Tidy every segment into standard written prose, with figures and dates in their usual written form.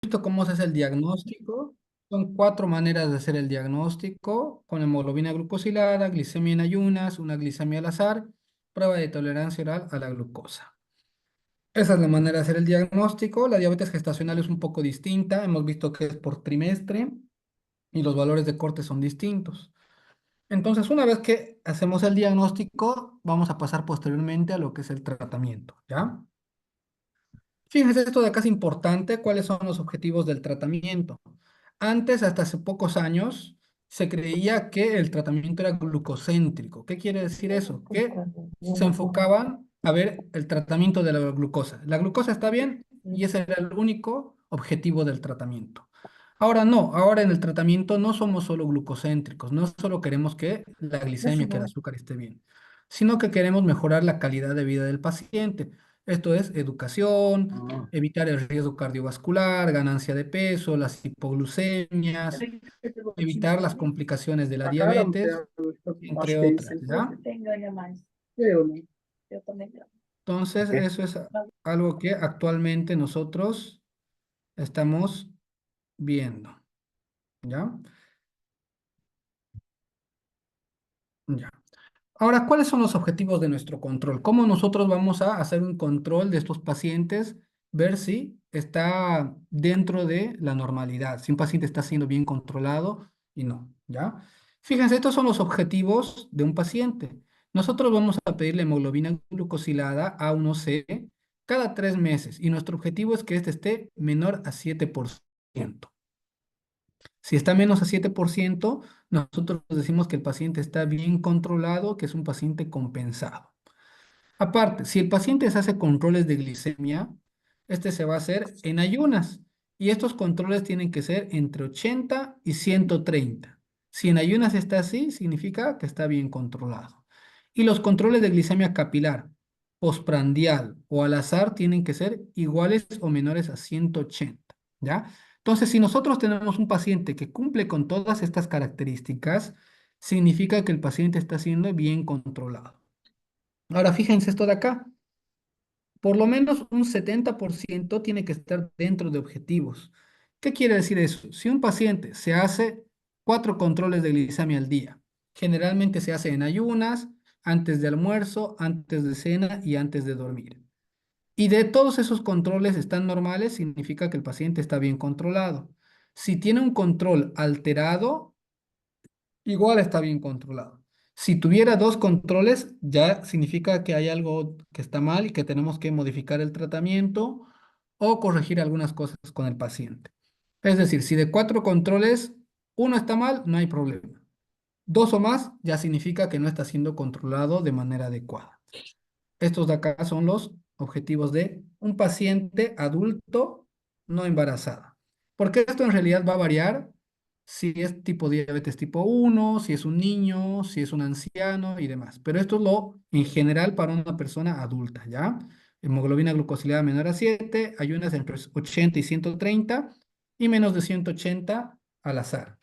Visto cómo se hace el diagnóstico. Son cuatro maneras de hacer el diagnóstico: con hemoglobina glucosilada, glicemia en ayunas, una glicemia al azar, prueba de tolerancia oral a la glucosa. Esa es la manera de hacer el diagnóstico. La diabetes gestacional es un poco distinta. Hemos visto que es por trimestre y los valores de corte son distintos. Entonces, una vez que hacemos el diagnóstico, vamos a pasar posteriormente a lo que es el tratamiento, ¿ya? Fíjense, esto de acá es importante. ¿Cuáles son los objetivos del tratamiento? Antes, hasta hace pocos años, se creía que el tratamiento era glucocéntrico. ¿Qué quiere decir eso? Que se enfocaban a ver el tratamiento de la glucosa. La glucosa está bien y ese era el único objetivo del tratamiento. Ahora no, ahora en el tratamiento no somos solo glucocéntricos, no solo queremos que la glicemia, que el azúcar esté bien, sino que queremos mejorar la calidad de vida del paciente. Esto es educación, evitar el riesgo cardiovascular, ganancia de peso, las hipoglucemias, evitar las complicaciones de la diabetes, entre otras, ¿ya? Entonces, eso es algo que actualmente nosotros estamos viendo, ¿ya? Ya. Ahora, ¿cuáles son los objetivos de nuestro control? ¿Cómo nosotros vamos a hacer un control de estos pacientes, ver si está dentro de la normalidad, si un paciente está siendo bien controlado y no, ¿ya? Fíjense, estos son los objetivos de un paciente. Nosotros vamos a pedirle hemoglobina glucosilada A1C cada 3 meses y nuestro objetivo es que este esté menor a 7%. Si está menos a 7%, nosotros decimos que el paciente está bien controlado, que es un paciente compensado. Aparte, si el paciente se hace controles de glicemia, este se va a hacer en ayunas y estos controles tienen que ser entre 80 y 130. Si en ayunas está así, significa que está bien controlado. Y los controles de glicemia capilar, postprandial o al azar tienen que ser iguales o menores a 180, ¿ya? Entonces, si nosotros tenemos un paciente que cumple con todas estas características, significa que el paciente está siendo bien controlado. Ahora, fíjense esto de acá. Por lo menos un 70% tiene que estar dentro de objetivos. ¿Qué quiere decir eso? Si un paciente se hace 4 controles de glicemia al día, generalmente se hace en ayunas, antes de almuerzo, antes de cena y antes de dormir. Y de todos esos controles están normales, significa que el paciente está bien controlado. Si tiene un control alterado, igual está bien controlado. Si tuviera 2 controles, ya significa que hay algo que está mal y que tenemos que modificar el tratamiento o corregir algunas cosas con el paciente. Es decir, si de 4 controles uno está mal, no hay problema. 2 o más ya significa que no está siendo controlado de manera adecuada. Estos de acá son los objetivos de un paciente adulto no embarazada. Porque esto en realidad va a variar si es tipo diabetes tipo 1, si es un niño, si es un anciano y demás. Pero esto es lo en general para una persona adulta, ¿ya? Hemoglobina glucosilada menor a 7, ayunas entre 80 y 130 y menos de 180 al azar.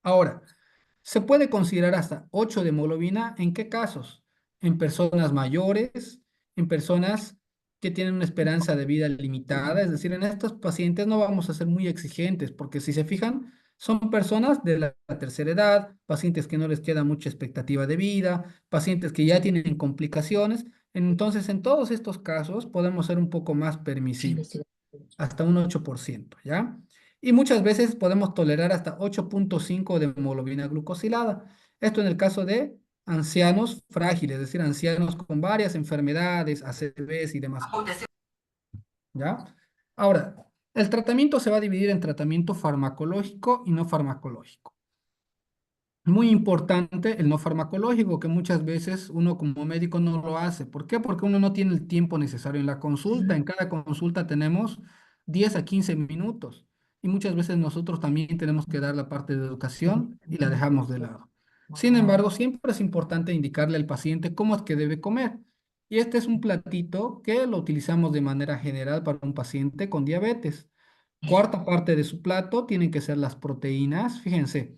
Ahora, se puede considerar hasta 8 de hemoglobina. ¿En qué casos? En personas mayores, en personas que tienen una esperanza de vida limitada. Es decir, en estos pacientes no vamos a ser muy exigentes, porque si se fijan, son personas de la tercera edad, pacientes que no les queda mucha expectativa de vida, pacientes que ya tienen complicaciones. Entonces, en todos estos casos podemos ser un poco más permisivos, hasta un 8%, ¿ya? Y muchas veces podemos tolerar hasta 8,5 de hemoglobina glucosilada. Esto en el caso de ancianos frágiles, es decir, ancianos con varias enfermedades, ACVs y demás cosas, ¿ya? Ahora, el tratamiento se va a dividir en tratamiento farmacológico y no farmacológico. Muy importante el no farmacológico, que muchas veces uno como médico no lo hace. ¿Por qué? Porque uno no tiene el tiempo necesario en la consulta. En cada consulta tenemos 10 a 15 minutos y muchas veces nosotros también tenemos que dar la parte de educación y la dejamos de lado. Sin embargo, siempre es importante indicarle al paciente cómo es que debe comer. Y este es un platito que lo utilizamos de manera general para un paciente con diabetes. Cuarta parte de su plato tienen que ser las proteínas. Fíjense,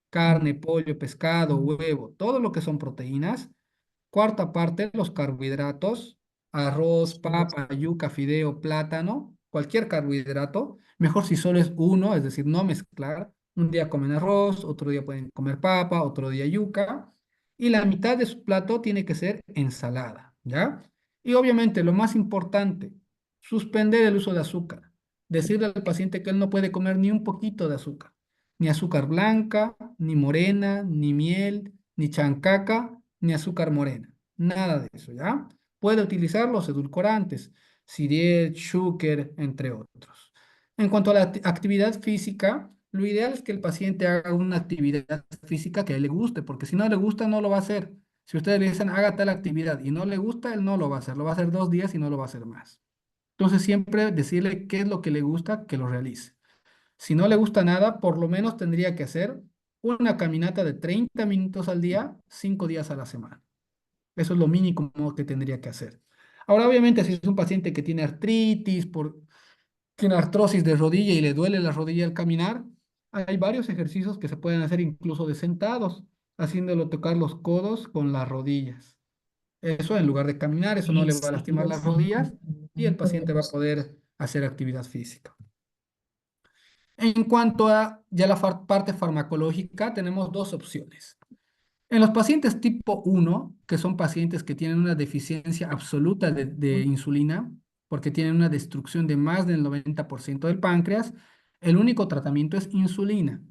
carne, pollo, pescado, huevo, todo lo que son proteínas. Cuarta parte, los carbohidratos, arroz, papa, yuca, fideo, plátano. cualquier carbohidrato, mejor si solo es uno, es decir, no mezclar. Un día comen arroz, otro día pueden comer papa, otro día yuca, y la mitad de su plato tiene que ser ensalada, ¿ya? Y obviamente lo más importante, suspender el uso de azúcar. Decirle al paciente que él no puede comer ni un poquito de azúcar, ni azúcar blanca, ni morena, ni miel, ni chancaca, ni azúcar morena. Nada de eso, ¿ya? Puede utilizar los edulcorantes, Siriet, Zucker, entre otros. En cuanto a la actividad física, lo ideal es que el paciente haga una actividad física que a él le guste, porque si no le gusta, no lo va a hacer. Si ustedes le dicen haga tal actividad y no le gusta, él no lo va a hacer. Lo va a hacer 2 días y no lo va a hacer más. Entonces, siempre decirle qué es lo que le gusta, que lo realice. Si no le gusta nada, por lo menos tendría que hacer una caminata de 30 minutos al día, 5 días a la semana. Eso es lo mínimo que tendría que hacer. Ahora, obviamente, si es un paciente que tiene artritis, tiene artrosis de rodilla y le duele la rodilla al caminar, hay varios ejercicios que se pueden hacer incluso de sentados, haciéndolo tocar los codos con las rodillas. Eso en lugar de caminar, eso no le va a lastimar Ejercicios las en rodillas y el complemento de paciente va a los... poder hacer actividad física. En cuanto a ya la parte farmacológica, tenemos dos opciones. En los pacientes tipo uno, que son pacientes que tienen una deficiencia absoluta de insulina, porque tienen una destrucción de más del 90% del páncreas, el único tratamiento es insulina.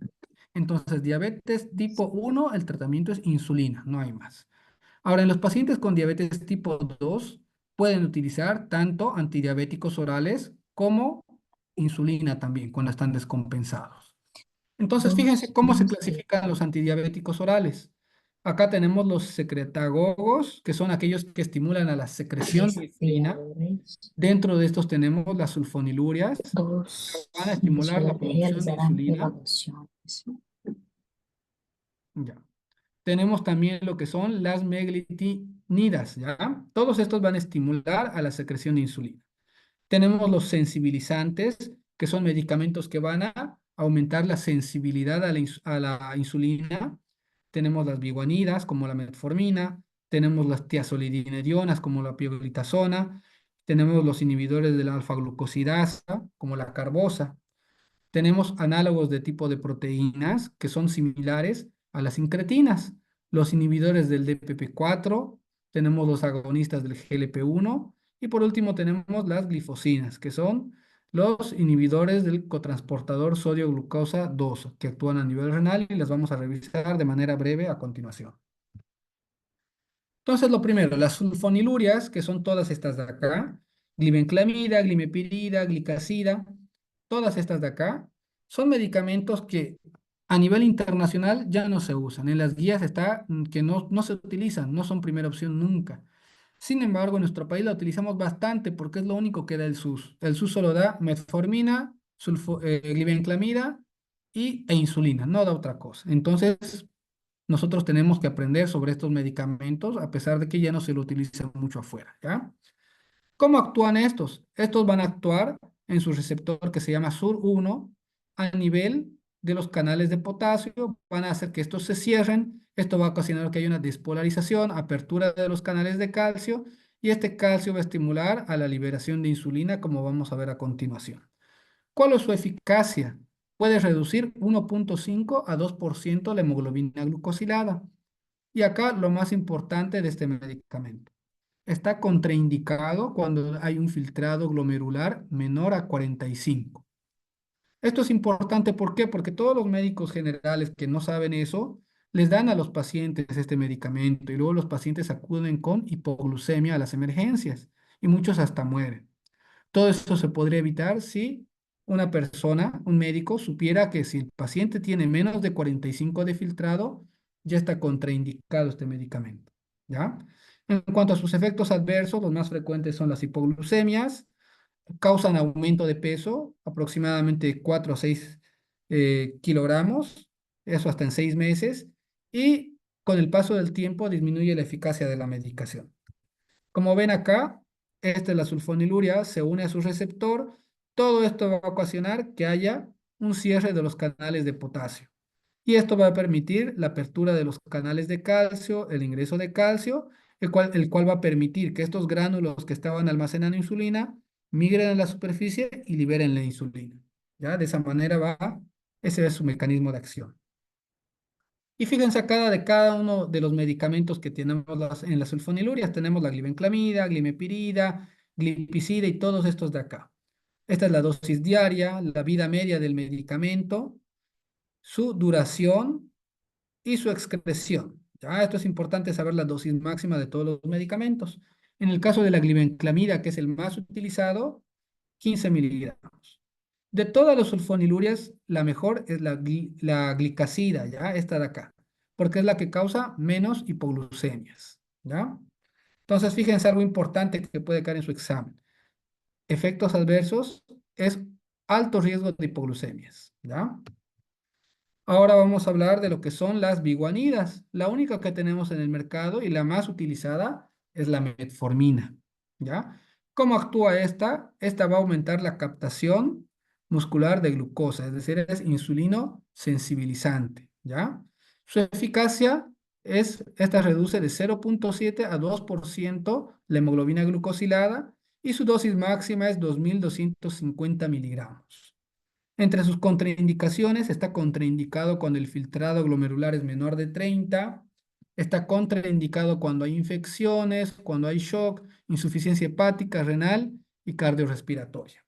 Entonces, diabetes tipo uno, el tratamiento es insulina, no hay más. Ahora, en los pacientes con diabetes tipo 2 pueden utilizar tanto antidiabéticos orales como insulina también cuando están descompensados. Entonces, fíjense Dos, cómo se no sé. clasifican los antidiabéticos orales. Acá tenemos los secretagogos, que son aquellos que estimulan a la secreción de insulina. Investigadores, Dentro de estos tenemos las sulfonilurias, que van a dos estimular la producción de realizarán insulina. evaluaciones. Ya. Tenemos también lo que son las meglitinidas, ¿ya? Todos estos van a estimular a la secreción de insulina. Tenemos los sensibilizantes, que son medicamentos que van a aumentar la sensibilidad a la insulina. Tenemos las biguanidas, como la metformina. Tenemos las tiazolidinedionas, como la pioglitazona. Tenemos los inhibidores de la alfa-glucosidasa, como la carbosa. Tenemos análogos de tipo de proteínas que son similares a las incretinas, los inhibidores del DPP4, tenemos los agonistas del GLP-1 y por último tenemos las glifosinas, que son los inhibidores del cotransportador sodio-glucosa 2, que actúan a nivel renal y las vamos a revisar de manera breve a continuación. Entonces, lo primero, las sulfonilurias, que son todas estas de acá, glibenclamida, glimepirida, glicacida, todas estas de acá, son medicamentos que a nivel internacional ya no se usan. En las guías está que no se utilizan, no son primera opción nunca. Sin embargo, en nuestro país la utilizamos bastante porque es lo único que da el SUS. El SUS solo da metformina, glibenclamida e insulina, no da otra cosa. Entonces, nosotros tenemos que aprender sobre estos medicamentos a pesar de que ya no se lo utiliza mucho afuera, ¿ya? ¿Cómo actúan estos? Estos van a actuar en su receptor que se llama SUR1 a nivel de los canales de potasio, van a hacer que estos se cierren, esto va a ocasionar que haya una despolarización, apertura de los canales de calcio y este calcio va a estimular a la liberación de insulina como vamos a ver a continuación. ¿Cuál es su eficacia? Puede reducir 1,5 a 2% la hemoglobina glucosilada. Y acá lo más importante de este medicamento. Está contraindicado cuando hay un filtrado glomerular menor a 45. Esto es importante, ¿por qué? Porque todos los médicos generales que no saben eso, les dan a los pacientes este medicamento y luego los pacientes acuden con hipoglucemia a las emergencias y muchos hasta mueren. Todo esto se podría evitar si una persona, un médico, supiera que si el paciente tiene menos de 45 de filtrado, ya está contraindicado este medicamento, ¿ya? En cuanto a sus efectos adversos, los más frecuentes son las hipoglucemias, causan aumento de peso, aproximadamente 4 a 6 kilogramos, eso hasta en 6 meses, y con el paso del tiempo disminuye la eficacia de la medicación. Como ven acá, esta es la sulfoniluria, se une a su receptor. Todo esto va a ocasionar que haya un cierre de los canales de potasio. Y esto va a permitir la apertura de los canales de calcio, el ingreso de calcio, el cual va a permitir que estos gránulos que estaban almacenando insulina migren a la superficie y liberen la insulina. ¿Ya? De esa manera va, ese es su mecanismo de acción. Y fíjense acá de cada uno de los medicamentos que tenemos en las sulfonilurias, tenemos la glibenclamida, glimepirida, glipizida y todos estos de acá. Esta es la dosis diaria, la vida media del medicamento, su duración y su excreción. Ya, esto es importante saber la dosis máxima de todos los medicamentos. En el caso de la glibenclamida, que es el más utilizado, 15 miligramos. De todas las sulfonilurias, la mejor es la glicacida, ¿ya? Esta de acá, porque es la que causa menos hipoglucemias, ¿ya? Entonces, fíjense algo importante que puede caer en su examen. Efectos adversos es alto riesgo de hipoglucemias, ¿ya? Ahora vamos a hablar de lo que son las biguanidas. La única que tenemos en el mercado y la más utilizada es la metformina, ¿ya? ¿Cómo actúa esta? Esta va a aumentar la captación muscular de glucosa, es decir, es insulino sensibilizante, ¿ya? Su eficacia esta reduce de 0,7 a 2% la hemoglobina glucosilada y su dosis máxima es 2.250 miligramos. Entre sus contraindicaciones está contraindicado cuando el filtrado glomerular es menor de 30, está contraindicado cuando hay infecciones, cuando hay shock, insuficiencia hepática, renal y cardiorrespiratoria.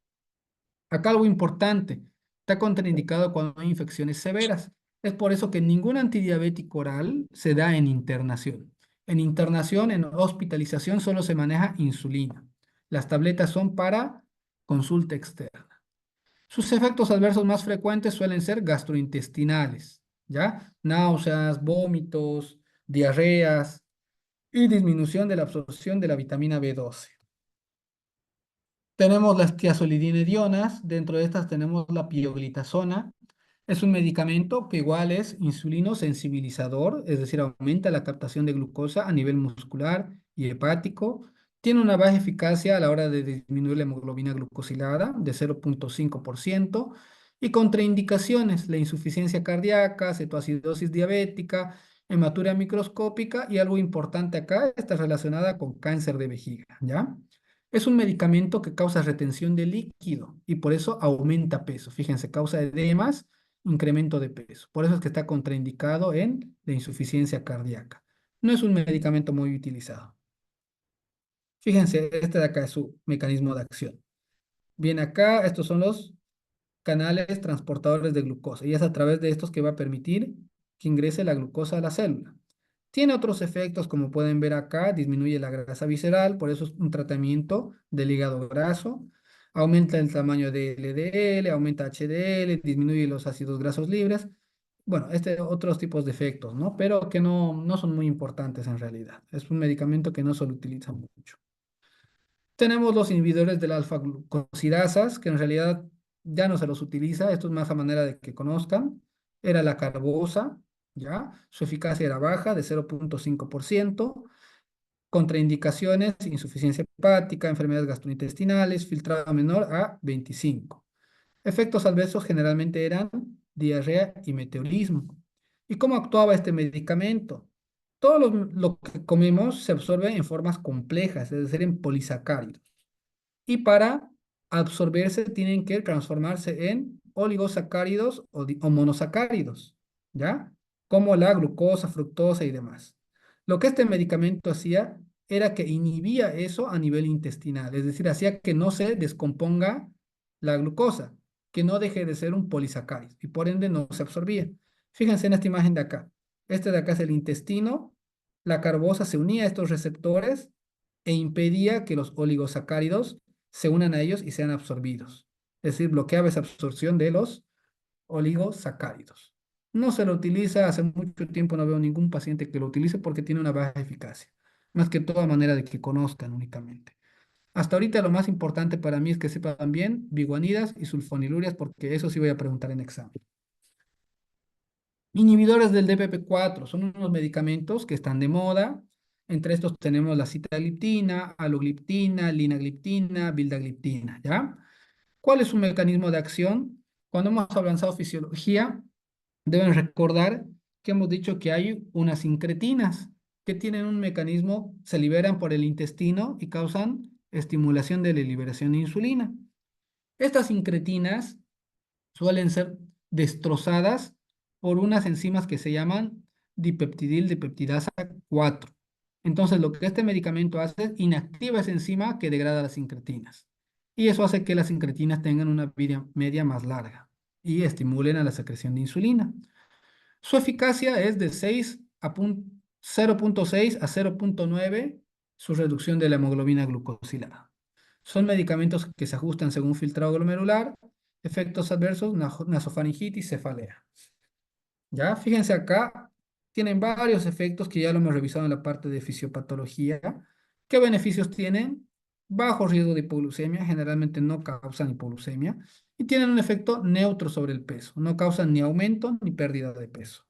Acá algo importante, está contraindicado cuando hay infecciones severas. Es por eso que ningún antidiabético oral se da en internación. En internación, en hospitalización, solo se maneja insulina. Las tabletas son para consulta externa. Sus efectos adversos más frecuentes suelen ser gastrointestinales, ¿ya? Náuseas, vómitos, diarreas y disminución de la absorción de la vitamina B12. Tenemos las tiazolidinedionas, dentro de estas tenemos la pioglitazona. Es un medicamento que igual es insulino sensibilizador, es decir, aumenta la captación de glucosa a nivel muscular y hepático. Tiene una baja eficacia a la hora de disminuir la hemoglobina glucosilada de 0,5% y contraindicaciones, la insuficiencia cardíaca, cetoacidosis diabética, hematuria microscópica y algo importante acá, está relacionada con cáncer de vejiga, ¿ya? Es un medicamento que causa retención de líquido y por eso aumenta peso. Fíjense, causa edemas, incremento de peso. Por eso es que está contraindicado en la insuficiencia cardíaca. No es un medicamento muy utilizado. Fíjense, este de acá es su mecanismo de acción. Bien, acá estos son los canales transportadores de glucosa y es a través de estos que va a permitir que ingrese la glucosa a la célula. Tiene otros efectos, como pueden ver acá, disminuye la grasa visceral, por eso es un tratamiento del hígado graso, aumenta el tamaño de LDL, aumenta HDL, disminuye los ácidos grasos libres. Bueno, otros tipos de efectos, ¿no? Pero que no son muy importantes en realidad. Es un medicamento que no se lo utiliza mucho. Tenemos los inhibidores de la alfa-glucosidasas, que en realidad ya no se los utiliza, esto es más a manera de que conozcan. Era la carbosa, ¿ya? Su eficacia era baja, de 0,5%. Contraindicaciones, insuficiencia hepática, enfermedades gastrointestinales, filtrado menor a 25. Efectos adversos generalmente eran diarrea y meteorismo. ¿Y cómo actuaba este medicamento? Lo que comemos se absorbe en formas complejas, es decir, en polisacáridos. Y para absorberse tienen que transformarse en oligosacáridos o monosacáridos, ¿ya? Como la glucosa, fructosa y demás. Lo que este medicamento hacía era que inhibía eso a nivel intestinal, es decir, hacía que no se descomponga la glucosa, que no deje de ser un polisacárido y por ende no se absorbía. Fíjense en esta imagen de acá. Este de acá es el intestino, la carbosa se unía a estos receptores e impedía que los oligosacáridos se unan a ellos y sean absorbidos. Es decir, bloqueaba esa absorción de los oligosacáridos. No se lo utiliza, hace mucho tiempo no veo ningún paciente que lo utilice porque tiene una baja eficacia. Más que todo a manera de que conozcan únicamente. Hasta ahorita lo más importante para mí es que sepan bien biguanidas y sulfonilurias porque eso sí voy a preguntar en examen. Inhibidores del DPP4 son unos medicamentos que están de moda. Entre estos tenemos la sitagliptina, alogliptina, linagliptina, vildagliptina, ¿ya? ¿Cuál es su mecanismo de acción? Cuando hemos avanzado fisiología, deben recordar que hemos dicho que hay unas incretinas que tienen un mecanismo, se liberan por el intestino y causan estimulación de la liberación de insulina. Estas incretinas suelen ser destrozadas por unas enzimas que se llaman dipeptidil dipeptidasa 4. Entonces, lo que este medicamento hace es inactiva esa enzima que degrada las incretinas. Y eso hace que las incretinas tengan una vida media más larga y estimulen a la secreción de insulina. Su eficacia es de 0,6 a 0,9 su reducción de la hemoglobina glucosilada. Son medicamentos que se ajustan según filtrado glomerular, efectos adversos, nasofaringitis, cefalea. Ya, fíjense acá, tienen varios efectos que ya lo hemos revisado en la parte de fisiopatología. ¿Qué beneficios tienen? Bajo riesgo de hipoglucemia, generalmente no causan hipoglucemia, y tienen un efecto neutro sobre el peso, no causan ni aumento ni pérdida de peso.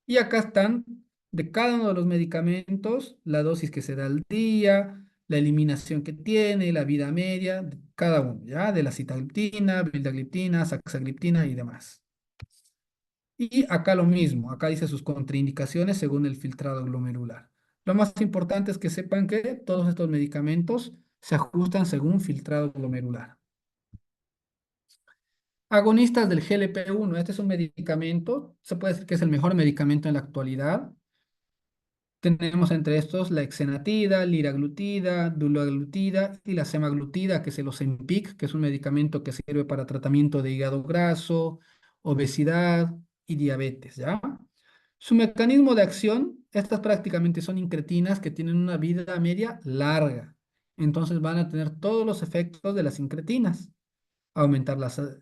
Y acá están de cada uno de los medicamentos, la dosis que se da al día, la eliminación que tiene, la vida media, de cada uno, ¿ya? De la sitagliptina, vildagliptina, saxagliptina y demás. Y acá lo mismo, acá dice sus contraindicaciones según el filtrado glomerular. Lo más importante es que sepan que todos estos medicamentos se ajustan según filtrado glomerular. Agonistas del GLP-1, este es un medicamento, se puede decir que es el mejor medicamento en la actualidad. Tenemos entre estos la exenatida, liraglutida, dulaglutida y la semaglutida, que es el Ozempic, que es un medicamento que sirve para tratamiento de hígado graso, obesidad y diabetes, ¿ya? Su mecanismo de acción, estas prácticamente son incretinas que tienen una vida media larga. Entonces van a tener todos los efectos de las incretinas.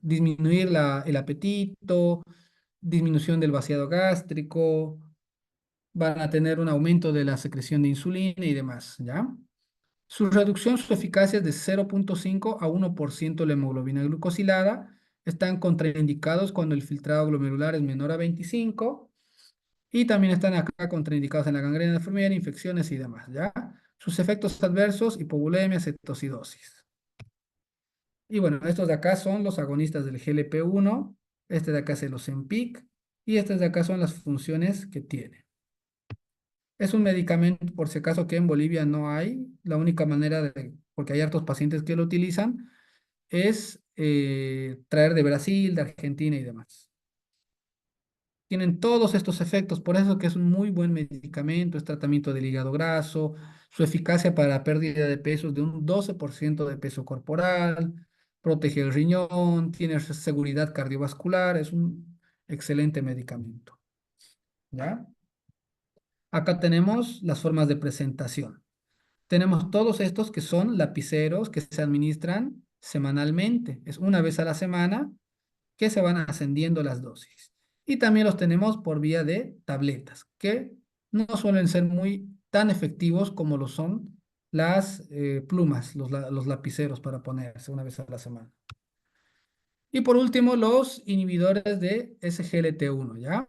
Disminuir el apetito, disminución del vaciado gástrico, van a tener un aumento de la secreción de insulina y demás, ¿ya? Su reducción, su eficacia es de 0,5 a 1% de la hemoglobina glucosilada. Están contraindicados cuando el filtrado glomerular es menor a 25 y también están acá contraindicados en la gangrena enfermera, infecciones y demás, ¿ya? Sus efectos adversos, hipovolemia, cetocidosis. Y bueno, estos de acá son los agonistas del GLP-1, este de acá es el Ozempic y estas de acá son las funciones que tiene. Es un medicamento, por si acaso, que en Bolivia no hay. La única manera de, porque hay hartos pacientes que lo utilizan, es traer de Brasil, de Argentina y demás. Tienen todos estos efectos, por eso que es un muy buen medicamento, es tratamiento del hígado graso, su eficacia para la pérdida de peso es de un 12% de peso corporal, protege el riñón, tiene seguridad cardiovascular, es un excelente medicamento. ¿Ya? Acá tenemos las formas de presentación. Tenemos todos estos que son lapiceros que se administran semanalmente. Es una vez a la semana que se van ascendiendo las dosis. Y también los tenemos por vía de tabletas, que no suelen ser muy tan efectivos como lo son las plumas, los lapiceros para ponerse una vez a la semana. Y por último, los inhibidores de SGLT1, ¿ya?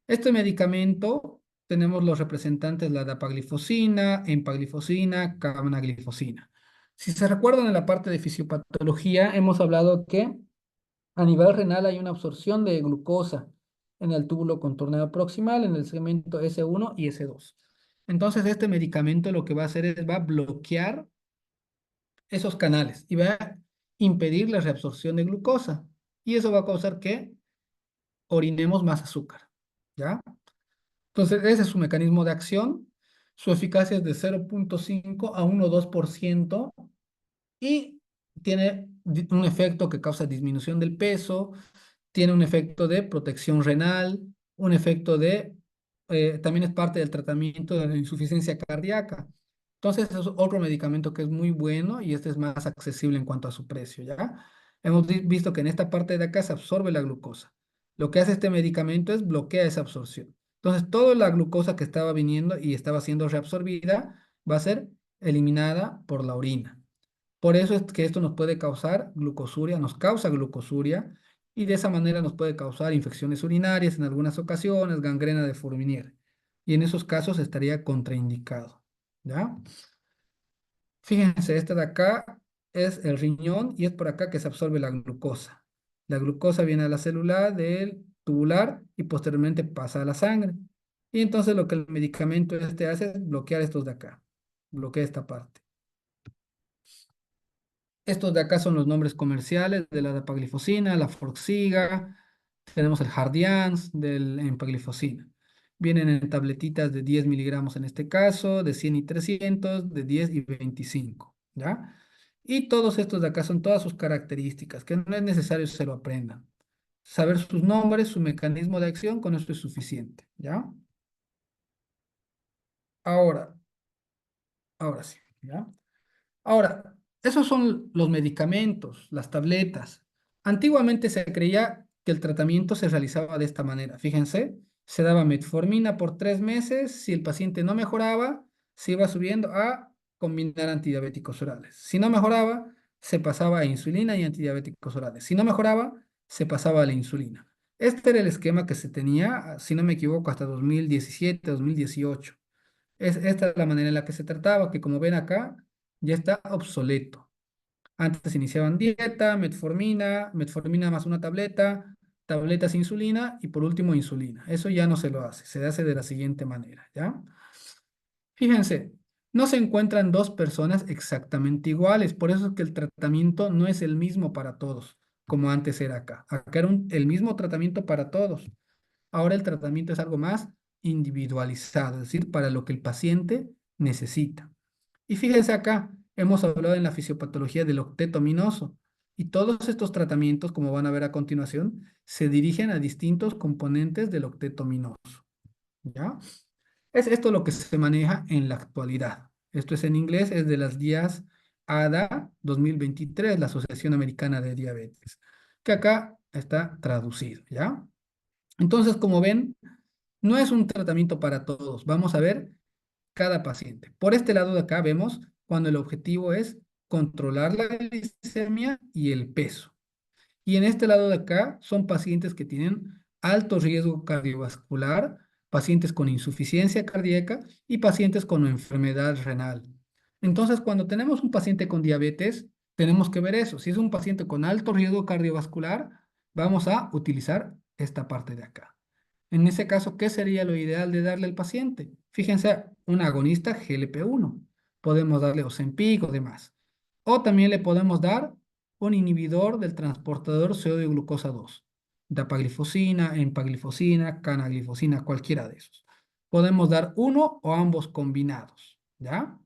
Este medicamento tenemos los representantes, la dapaglifosina, empaglifosina, camaglifosina. Si se recuerdan en la parte de fisiopatología, hemos hablado que a nivel renal hay una absorción de glucosa en el túbulo contorneo proximal, en el segmento S1 y S2. Entonces, este medicamento lo que va a hacer es va a bloquear esos canales y va a impedir la reabsorción de glucosa. Y eso va a causar que orinemos más azúcar, ¿ya? Entonces, ese es su mecanismo de acción. Su eficacia es de 0,5 a 1,2% y tiene un efecto que causa disminución del peso, tiene un efecto de protección renal, un efecto de, también es parte del tratamiento de la insuficiencia cardíaca. Entonces, es otro medicamento que es muy bueno y este es más accesible en cuanto a su precio, ¿ya? Hemos visto que en esta parte de acá se absorbe la glucosa. Lo que hace este medicamento es bloquea esa absorción. Entonces, toda la glucosa que estaba viniendo y estaba siendo reabsorbida va a ser eliminada por la orina. Por eso es que esto nos puede causar glucosuria, nos causa glucosuria y de esa manera nos puede causar infecciones urinarias en algunas ocasiones, gangrena de Fourminier. Y en esos casos estaría contraindicado, ¿ya? Fíjense, este de acá es el riñón y es por acá que se absorbe la glucosa. La glucosa viene a la célula del tubular y posteriormente pasa a la sangre. Y entonces lo que el medicamento este hace es bloquear estos de acá, bloquea esta parte. Estos de acá son los nombres comerciales de la dapaglifosina, la Forxiga, tenemos el Jardiance del empaglifosina. Vienen en tabletitas de 10 miligramos en este caso, de 100 y 300, de 10 y 25, ¿ya? Y todos estos de acá son todas sus características, que no es necesario que se lo aprendan. Saber sus nombres, su mecanismo de acción, con esto es suficiente, ¿ya? Ahora, ahora sí, ¿ya? Ahora, esos son los medicamentos, las tabletas. Antiguamente se creía que el tratamiento se realizaba de esta manera. Fíjense, se daba metformina por 3 meses. Si el paciente no mejoraba, se iba subiendo a combinar antidiabéticos orales. Si no mejoraba, se pasaba a insulina y antidiabéticos orales. Si no mejoraba, se pasaba a la insulina. Este era el esquema que se tenía, si no me equivoco, hasta 2017, 2018. Esta es la manera en la que se trataba, que como ven acá, ya está obsoleto. Antes iniciaban dieta, metformina, metformina más una tableta, tabletas insulina y por último insulina. Eso ya no se lo hace, se hace de la siguiente manera, ¿ya? Fíjense, no se encuentran dos personas exactamente iguales, por eso es que el tratamiento no es el mismo para todos, como antes era acá. Acá era el mismo tratamiento para todos. Ahora el tratamiento es algo más individualizado, es decir, para lo que el paciente necesita. Y fíjense acá, hemos hablado en la fisiopatología del octeto minoso y todos estos tratamientos, como van a ver a continuación, se dirigen a distintos componentes del octeto minoso, ¿ya? Es esto lo que se maneja en la actualidad. Esto es en inglés, es de las guías ADA 2023, la Asociación Americana de Diabetes, que acá está traducido, ¿ya? Entonces, como ven, no es un tratamiento para todos. Vamos a ver cada paciente. Por este lado de acá vemos cuando el objetivo es controlar la glicemia y el peso. Y en este lado de acá son pacientes que tienen alto riesgo cardiovascular, pacientes con insuficiencia cardíaca y pacientes con enfermedad renal. Entonces, cuando tenemos un paciente con diabetes, tenemos que ver eso. Si es un paciente con alto riesgo cardiovascular, vamos a utilizar esta parte de acá. En ese caso, ¿qué sería lo ideal de darle al paciente? Fíjense, un agonista GLP-1. Podemos darle Ozempic o demás. O también le podemos dar un inhibidor del transportador sodio-glucosa 2. Dapaglifosina, empaglifosina, canaglifosina, cualquiera de esos. Podemos dar uno o ambos combinados, ¿ya?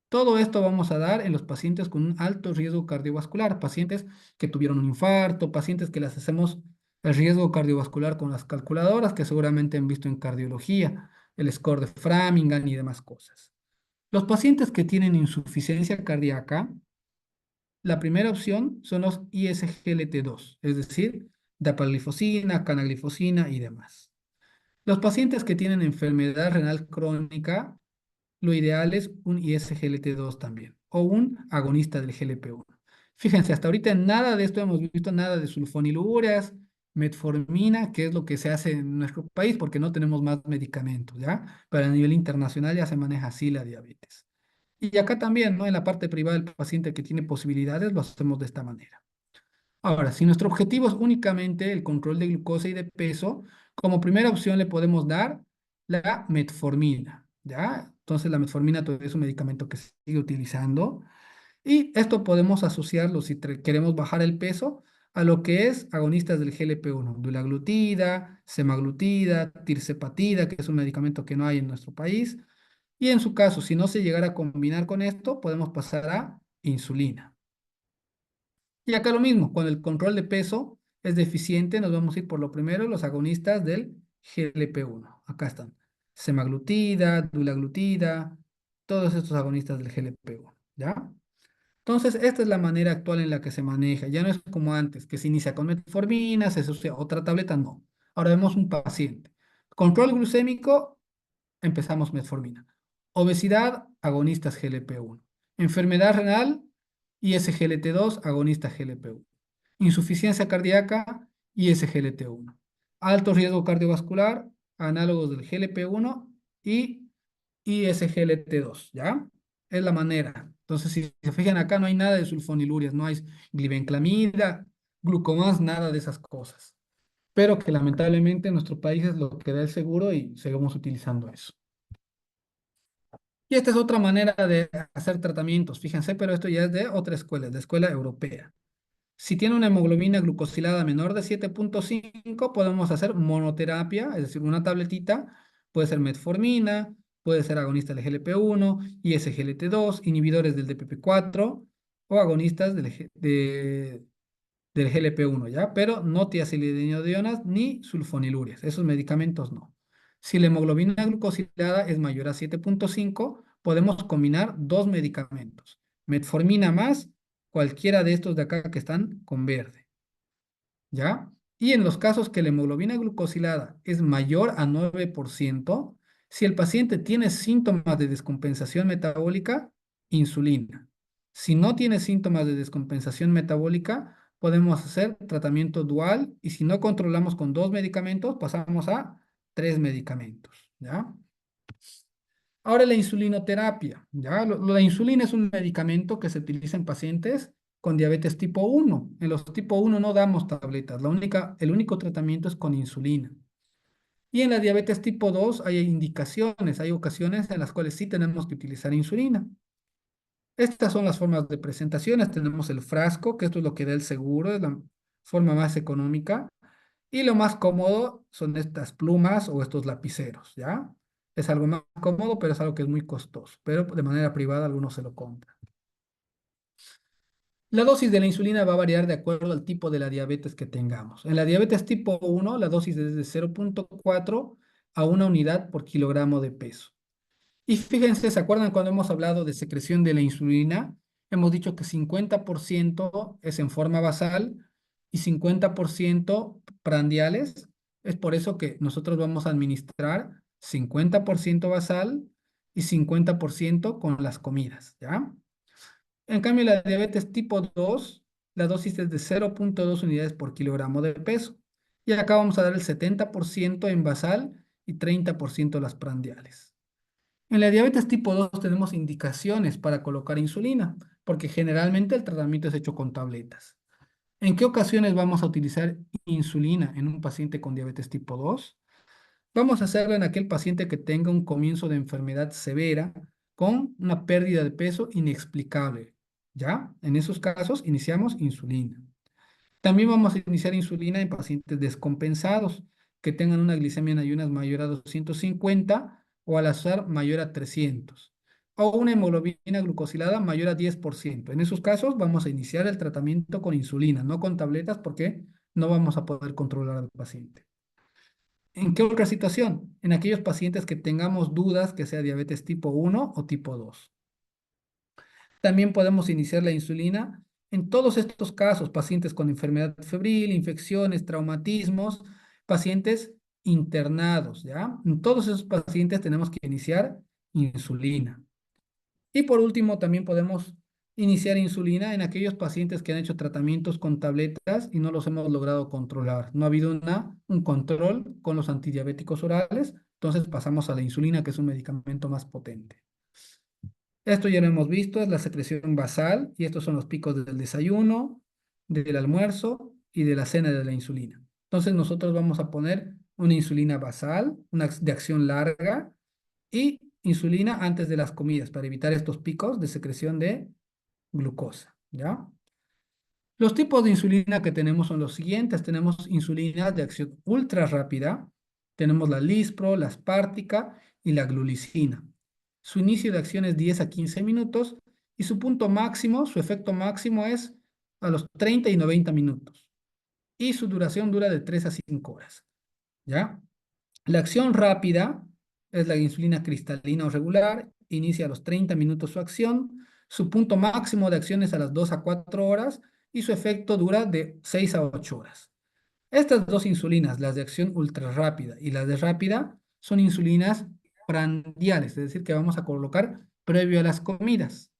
Todo esto vamos a dar en los pacientes con un alto riesgo cardiovascular, pacientes que tuvieron un infarto, pacientes que les hacemos el riesgo cardiovascular con las calculadoras que seguramente han visto en cardiología, el score de Framingham y demás cosas. Los pacientes que tienen insuficiencia cardíaca, la primera opción son los ISGLT2, es decir, dapaglifosina, canaglifosina y demás. Los pacientes que tienen enfermedad renal crónica, lo ideal es un ISGLT2 también, o un agonista del GLP-1. Fíjense, hasta ahorita nada de esto hemos visto, nada de sulfonilureas, metformina, que es lo que se hace en nuestro país porque no tenemos más medicamentos, ¿ya? Pero a nivel internacional ya se maneja así la diabetes. Y acá también, ¿no? En la parte privada del paciente que tiene posibilidades, lo hacemos de esta manera. Ahora, si nuestro objetivo es únicamente el control de glucosa y de peso, como primera opción le podemos dar la metformina, ¿ya? Entonces la metformina todavía es un medicamento que se sigue utilizando y esto podemos asociarlo si queremos bajar el peso a lo que es agonistas del GLP-1, dulaglutida, semaglutida, tirzepatida, que es un medicamento que no hay en nuestro país. Y en su caso, si no se llegara a combinar con esto, podemos pasar a insulina. Y acá lo mismo, cuando el control de peso es deficiente, nos vamos a ir por lo primero, los agonistas del GLP-1. Acá están. Semaglutida, dulaglutida, todos estos agonistas del GLP-1, ¿ya? Entonces, esta es la manera actual en la que se maneja. Ya no es como antes, que se inicia con metformina, se asocia a otra tableta, no. Ahora vemos un paciente. Control glucémico, empezamos metformina. Obesidad, agonistas GLP-1. Enfermedad renal, ISGLT2, agonista GLP-1. Insuficiencia cardíaca, ISGLT1. Alto riesgo cardiovascular, análogos del GLP-1 y ISGLT2, ¿ya? Es la manera. Entonces, si se fijan acá, no hay nada de sulfonilurias, no hay glibenclamida, glucomas, nada de esas cosas. Pero que lamentablemente en nuestro país es lo que da el seguro y seguimos utilizando eso. Y esta es otra manera de hacer tratamientos, fíjense, pero esto ya es de otra escuela, de escuela europea. Si tiene una hemoglobina glucosilada menor de 7,5, podemos hacer monoterapia, es decir, una tabletita, puede ser metformina, puede ser agonista del GLP-1, ISGLT2, inhibidores del DPP-4 o agonistas del GLP-1, ¿ya? Pero no tiazidinidionas ni sulfonilurias, esos medicamentos no. Si la hemoglobina glucosilada es mayor a 7,5, podemos combinar dos medicamentos, metformina más cualquiera de estos de acá que están con verde, ¿ya? Y en los casos que la hemoglobina glucosilada es mayor a 9%, si el paciente tiene síntomas de descompensación metabólica, insulina. Si no tiene síntomas de descompensación metabólica, podemos hacer tratamiento dual y si no controlamos con dos medicamentos, pasamos a tres medicamentos, ¿ya? Ahora la insulinoterapia, ¿ya? La insulina es un medicamento que se utiliza en pacientes con diabetes tipo 1. En los tipo 1 no damos tabletas, el único tratamiento es con insulina. Y en la diabetes tipo 2 hay indicaciones, hay ocasiones en las cuales sí tenemos que utilizar insulina. Estas son las formas de presentaciones. Tenemos el frasco, que esto es lo que da el seguro, es la forma más económica. Y lo más cómodo son estas plumas o estos lapiceros, ¿ya? Es algo más cómodo, pero es algo que es muy costoso. Pero de manera privada algunos se lo compran. La dosis de la insulina va a variar de acuerdo al tipo de la diabetes que tengamos. En la diabetes tipo 1, la dosis es de 0,4 a 1 unidad por kilogramo de peso. Y fíjense, ¿se acuerdan cuando hemos hablado de secreción de la insulina? Hemos dicho que 50% es en forma basal y 50% prandiales. Es por eso que nosotros vamos a administrar 50% basal y 50% con las comidas, ¿ya? En cambio, la diabetes tipo 2, la dosis es de 0,2 unidades por kilogramo de peso. Y acá vamos a dar el 70% en basal y 30% las prandiales. En la diabetes tipo 2 tenemos indicaciones para colocar insulina, porque generalmente el tratamiento es hecho con tabletas. ¿En qué ocasiones vamos a utilizar insulina en un paciente con diabetes tipo 2? Vamos a hacerlo en aquel paciente que tenga un comienzo de enfermedad severa con una pérdida de peso inexplicable. ¿Ya? En esos casos iniciamos insulina. También vamos a iniciar insulina en pacientes descompensados que tengan una glicemia en ayunas mayor a 250 o al azar mayor a 300 o una hemoglobina glucosilada mayor a 10%. En esos casos vamos a iniciar el tratamiento con insulina, no con tabletas porque no vamos a poder controlar al paciente. ¿En qué otra situación? En aquellos pacientes que tengamos dudas que sea diabetes tipo 1 o tipo 2. También podemos iniciar la insulina en todos estos casos, pacientes con enfermedad febril, infecciones, traumatismos, pacientes internados, ¿ya? En todos esos pacientes tenemos que iniciar insulina. Y por último, también podemos iniciar insulina en aquellos pacientes que han hecho tratamientos con tabletas y no los hemos logrado controlar. No ha habido un control con los antidiabéticos orales, entonces pasamos a la insulina, que es un medicamento más potente. Esto ya lo hemos visto, es la secreción basal y estos son los picos del desayuno, del almuerzo y de la cena de la insulina. Entonces nosotros vamos a poner una insulina basal, una de acción larga y insulina antes de las comidas para evitar estos picos de secreción de glucosa, ¿ya? Los tipos de insulina que tenemos son los siguientes. Tenemos insulina de acción ultra rápida, tenemos la Lispro, la Spártica y la glulicina. Su inicio de acción es 10 a 15 minutos y su punto máximo, su efecto máximo es a los 30 y 90 minutos. Y su duración dura de 3 a 5 horas, ¿ya? La acción rápida es la insulina cristalina o regular, inicia a los 30 minutos su acción, su punto máximo de acción es a las 2 a 4 horas y su efecto dura de 6 a 8 horas. Estas dos insulinas, las de acción ultra rápida y las de rápida, son insulinas prandiales, es decir, que vamos a colocar previo a las comidas.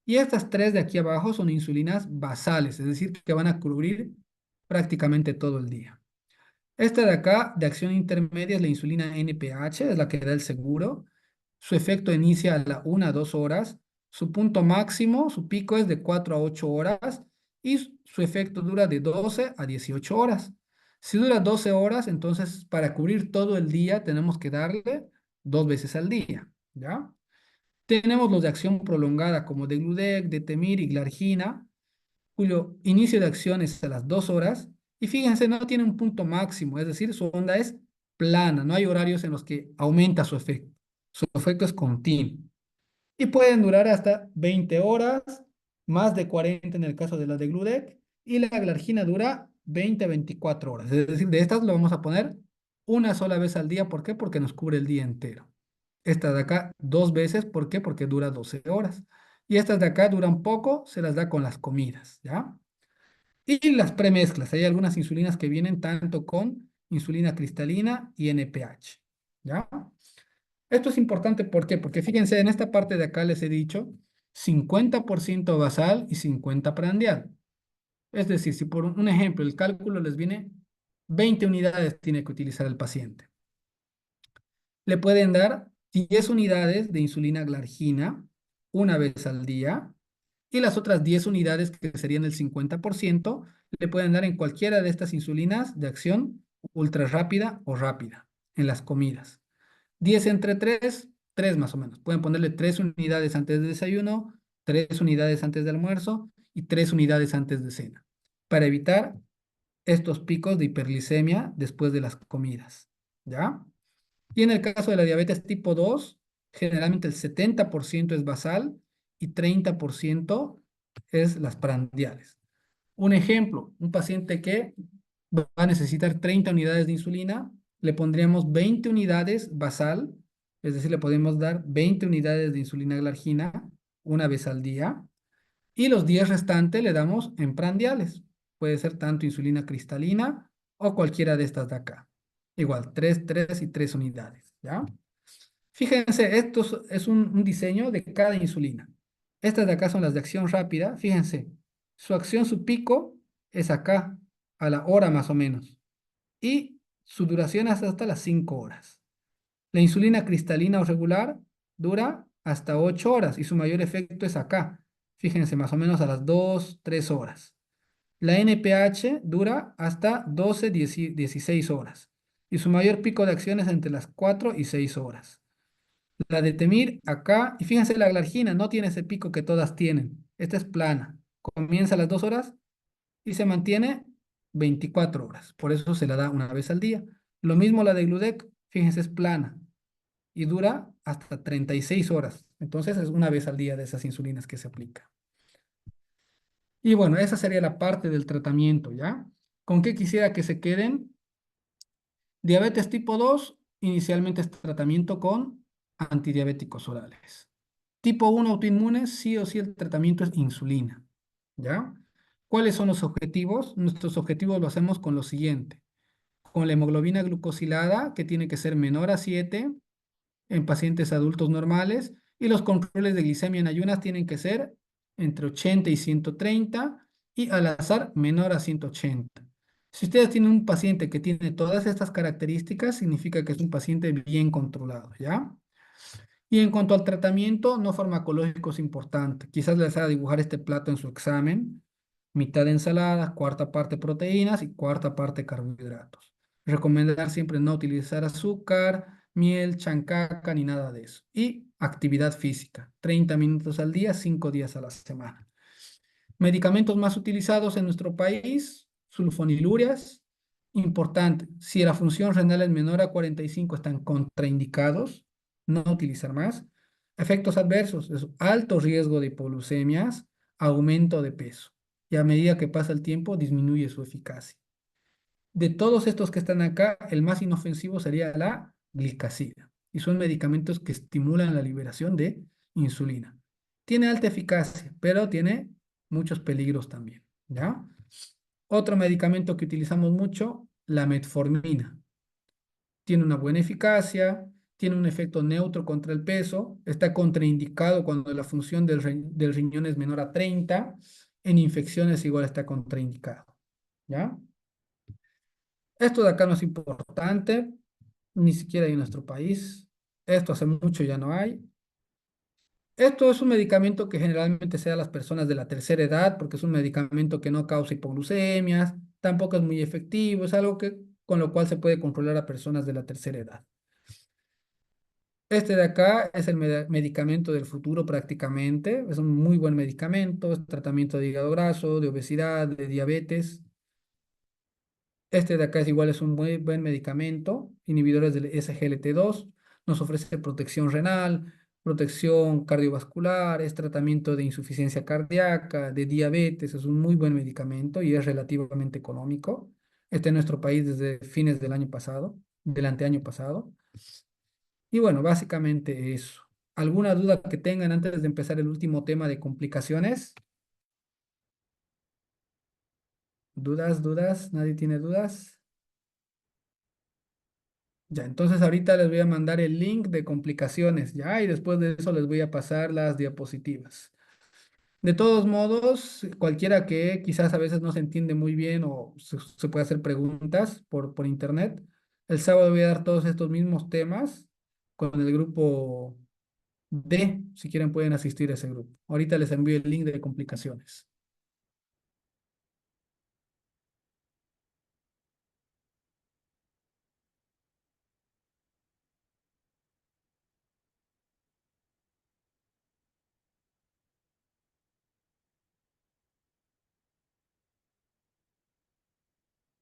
Y estas tres de aquí abajo son insulinas basales, es decir, que van a cubrir prácticamente todo el día. Esta de acá, de acción intermedia, es la insulina NPH, es la que da el seguro. Su efecto inicia a la 1 a 2 horas. Su punto máximo, su pico es de 4 a 8 horas y su efecto dura de 12 a 18 horas. Si dura 12 horas, entonces para cubrir todo el día tenemos que darle dos veces al día, ¿ya? Tenemos los de acción prolongada como Degludec, Detemir y Glargina, cuyo inicio de acción es a las 2 horas. Y fíjense, no tiene un punto máximo, es decir, su onda es plana, no hay horarios en los que aumenta su efecto. Su efecto es continuo. Y pueden durar hasta 20 horas, más de 40 en el caso de la de Gludec, y la glargina dura 20 a 24 horas. Es decir, de estas lo vamos a poner una sola vez al día. ¿Por qué? Porque nos cubre el día entero. Esta de acá dos veces, ¿por qué? Porque dura 12 horas. Y estas de acá duran poco, se las da con las comidas, ¿ya? Y las premezclas, hay algunas insulinas que vienen tanto con insulina cristalina y NPH, ¿ya? Esto es importante, ¿por qué? Porque fíjense, en esta parte de acá les he dicho 50% basal y 50 prandial. Es decir, si por un ejemplo el cálculo les viene 20 unidades tiene que utilizar el paciente. Le pueden dar 10 unidades de insulina glargina una vez al día y las otras 10 unidades, que serían el 50%, le pueden dar en cualquiera de estas insulinas de acción ultra rápida o rápida en las comidas. 10 entre 3, 3 más o menos. Pueden ponerle 3 unidades antes de desayuno, 3 unidades antes de almuerzo y 3 unidades antes de cena, para evitar estos picos de hiperglicemia después de las comidas, ¿ya? Y en el caso de la diabetes tipo 2, generalmente el 70% es basal y 30% es las prandiales. Un ejemplo, un paciente que va a necesitar 30 unidades de insulina, le pondríamos 20 unidades basal, es decir, le podemos dar 20 unidades de insulina glargina una vez al día, y los 10 restantes le damos en prandiales. Puede ser tanto insulina cristalina o cualquiera de estas de acá. Igual, 3, 3 y 3 unidades, ¿ya? Fíjense, esto es un diseño de cada insulina. Estas de acá son las de acción rápida. Fíjense, su acción, su pico es acá, a la hora más o menos. Y su duración es hasta las 5 horas. La insulina cristalina o regular dura hasta 8 horas y su mayor efecto es acá. Fíjense, más o menos a las 2, 3 horas. La NPH dura hasta 12, 16 horas y su mayor pico de acción es entre las 4 y 6 horas. La de Temir acá, y fíjense, la glargina no tiene ese pico que todas tienen. Esta es plana. Comienza a las 2 horas y se mantiene 24 horas. Por eso se la da una vez al día. Lo mismo la de Gludec, fíjense, es plana y dura hasta 36 horas. Entonces es una vez al día de esas insulinas que se aplica. Y bueno, esa sería la parte del tratamiento, ¿ya? ¿Con qué quisiera que se queden? Diabetes tipo 2 inicialmente es tratamiento con antidiabéticos orales. Tipo 1 autoinmune, sí o sí el tratamiento es insulina, ¿ya? ¿Cuáles son los objetivos? Nuestros objetivos lo hacemos con lo siguiente. Con la hemoglobina glucosilada, que tiene que ser menor a 7 en pacientes adultos normales, y los controles de glicemia en ayunas tienen que ser entre 80 y 130 y al azar menor a 180. Si ustedes tienen un paciente que tiene todas estas características, significa que es un paciente bien controlado, ¿ya? Y en cuanto al tratamiento no farmacológico es importante. Quizás les haga dibujar este plato en su examen. Mitad de ensalada, cuarta parte proteínas y cuarta parte carbohidratos. Recomendar siempre no utilizar azúcar, miel, chancaca ni nada de eso. Y actividad física, 30 minutos al día, 5 días a la semana. Medicamentos más utilizados en nuestro país, sulfonilurias, importante. Si la función renal es menor a 45, están contraindicados, no utilizar más. Efectos adversos, es alto riesgo de hipoglucemias, aumento de peso. Y a medida que pasa el tiempo, disminuye su eficacia. De todos estos que están acá, el más inofensivo sería la glicazida. Y son medicamentos que estimulan la liberación de insulina. Tiene alta eficacia, pero tiene muchos peligros también, ¿ya? Otro medicamento que utilizamos mucho, la metformina. Tiene una buena eficacia, tiene un efecto neutro contra el peso, está contraindicado cuando la función del riñón es menor a 30, en infecciones igual está contraindicado, ¿ya? Esto de acá no es importante, ni siquiera hay en nuestro país. Esto hace mucho ya no hay. Esto es un medicamento que generalmente se da a las personas de la tercera edad, porque es un medicamento que no causa hipoglucemias, tampoco es muy efectivo, es algo que, con lo cual se puede controlar a personas de la tercera edad. Este de acá es el medicamento del futuro prácticamente. Es un muy buen medicamento, es tratamiento de hígado graso, de obesidad, de diabetes. Este de acá es igual, es un muy buen medicamento, inhibidores del SGLT2, nos ofrece protección renal, protección cardiovascular, es tratamiento de insuficiencia cardíaca, de diabetes, es un muy buen medicamento y es relativamente económico. Está en nuestro país desde fines del año pasado, del anteaño pasado. Y bueno, básicamente eso. ¿Alguna duda que tengan antes de empezar el último tema de complicaciones? ¿Dudas, dudas? ¿Nadie tiene dudas? Ya, entonces ahorita les voy a mandar el link de complicaciones, ya, y después de eso les voy a pasar las diapositivas. De todos modos, cualquiera que quizás a veces no se entiende muy bien o se puede hacer preguntas por internet, el sábado voy a dar todos estos mismos temas con el grupo D, si quieren pueden asistir a ese grupo. Ahorita les envío el link de complicaciones.